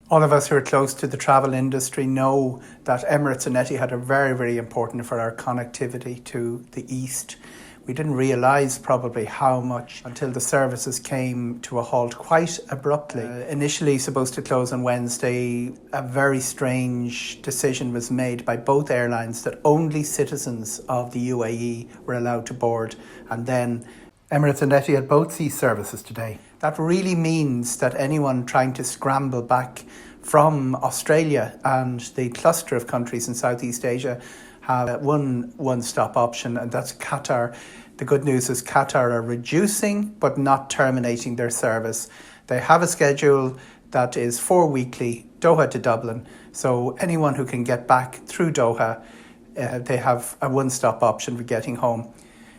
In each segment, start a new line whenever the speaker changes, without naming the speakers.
All of us who are close to the travel industry know that Emirates and Etihad are very, very important for our connectivity to the east. We didn't realise probably how much until the services came to a halt quite abruptly. Initially supposed to close on Wednesday, a very strange decision was made by both airlines that only citizens of the UAE were allowed to board, and then Emirates and Etihad both ceased services today. That really means that anyone trying to scramble back from Australia and the cluster of countries in Southeast Asia have one-stop option, and that's Qatar. The good news is Qatar are reducing but not terminating their service. They have a schedule that is 4 weekly, Doha to Dublin. So anyone who can get back through Doha, they have a one-stop option for getting home.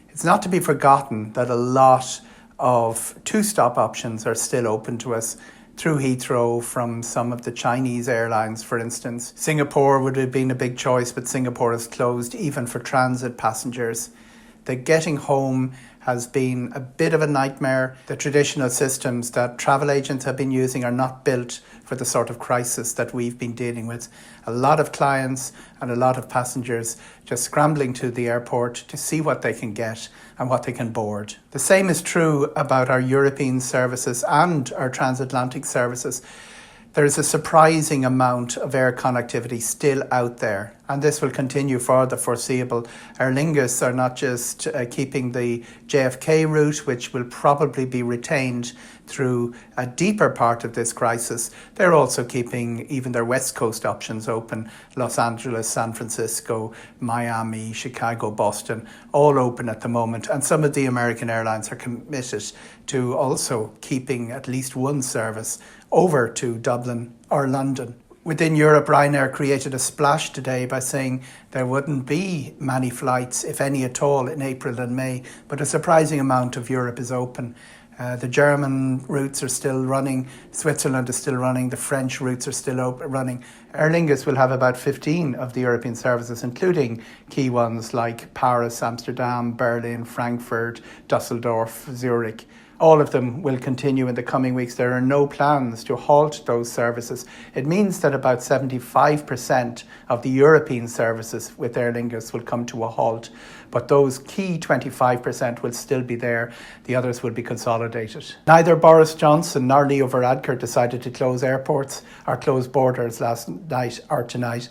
It's not to be forgotten that a lot of two-stop options are still open to us through Heathrow from some of the Chinese airlines, for instance. Singapore would have been a big choice, but Singapore is closed even for transit passengers. The getting home has been a bit of a nightmare. The traditional systems that travel agents have been using are not built for the sort of crisis that we've been dealing with. A lot of clients and a lot of passengers just scrambling to the airport to see what they can get and what they can board. The same is true about our European services and our transatlantic services. There is a surprising amount of air connectivity still out there, and this will continue for the foreseeable. Aer Lingus are not just keeping the JFK route, which will probably be retained through a deeper part of this crisis. They're also keeping even their West Coast options open. Los Angeles, San Francisco, Miami, Chicago, Boston, all open at the moment. And some of the American airlines are committed to also keeping at least one service over to Dublin or London. Within Europe, Ryanair created a splash today by saying there wouldn't be many flights, if any at all, in April and May, but a surprising amount of Europe is open. The German routes are still running, Switzerland is still running, the French routes are still running. Aer Lingus will have about 15 of the European services, including key ones like Paris, Amsterdam, Berlin, Frankfurt, Dusseldorf, Zurich. All of them will continue in the coming weeks. There are no plans to halt those services. It means that about 75% of the European services with Aer Lingus will come to a halt, but those key 25% will still be there. The others will be consolidated. Neither Boris Johnson nor Leo Varadkar decided to close airports or close borders last night or tonight.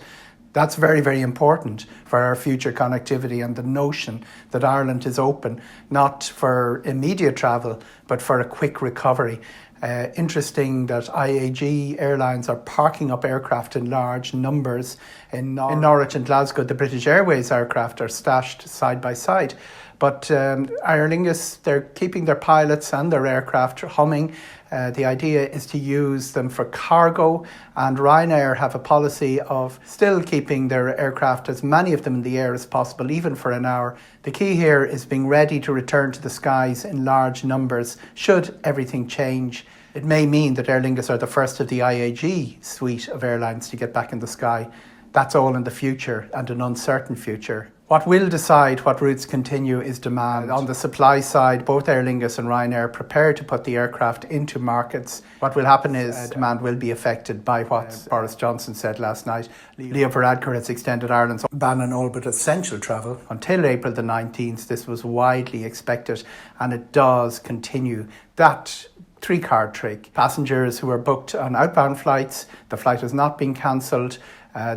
That's very, very important for our future connectivity and the notion that Ireland is open, not for immediate travel, but for a quick recovery. Interesting that IAG airlines are parking up aircraft in large numbers. In Norwich and Glasgow, the British Airways aircraft are stashed side by side. But Aer Lingus, they're keeping their pilots and their aircraft humming. The idea is to use them for cargo, and Ryanair have a policy of still keeping their aircraft, as many of them in the air as possible, even for an hour. The key here is being ready to return to the skies in large numbers should everything change. It may mean that Aer Lingus are the first of the IAG suite of airlines to get back in the sky. That's all in the future, and an uncertain future. What will decide what routes continue is demand. On the supply side, both Aer Lingus and Ryanair are prepared to put the aircraft into markets. What will happen is demand will be affected by what Boris Johnson said last night. Leo Varadkar has extended Ireland's ban on all but essential travel until April the 19th. This was widely expected, and it does continue. That three-card trick. Passengers who are booked on outbound flights, the flight has not been cancelled.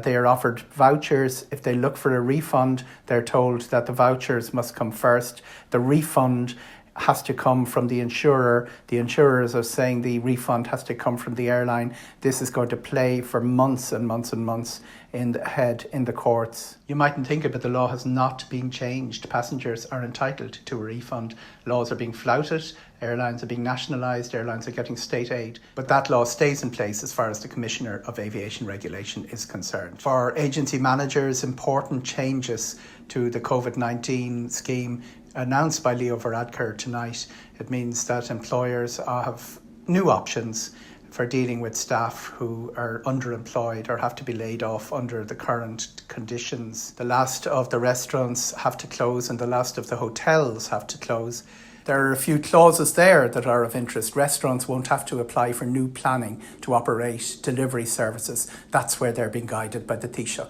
They are offered vouchers. If they look for a refund, they're told that the vouchers must come first. The refund has to come from the insurer. The insurers are saying the refund has to come from the airline. This is going to play for months and months and months ahead in the courts. You mightn't think it, but the law has not been changed. Passengers are entitled to a refund. Laws are being flouted. Airlines are being nationalised. Airlines are getting state aid. But that law stays in place as far as the Commissioner of Aviation Regulation is concerned. For agency managers, important changes to the COVID-19 scheme announced by Leo Varadkar tonight. It means that employers have new options for dealing with staff who are underemployed or have to be laid off under the current conditions. The last of the restaurants have to close and the last of the hotels have to close. There are a few clauses there that are of interest. Restaurants won't have to apply for new planning to operate delivery services. That's where they're being guided by the Taoiseach.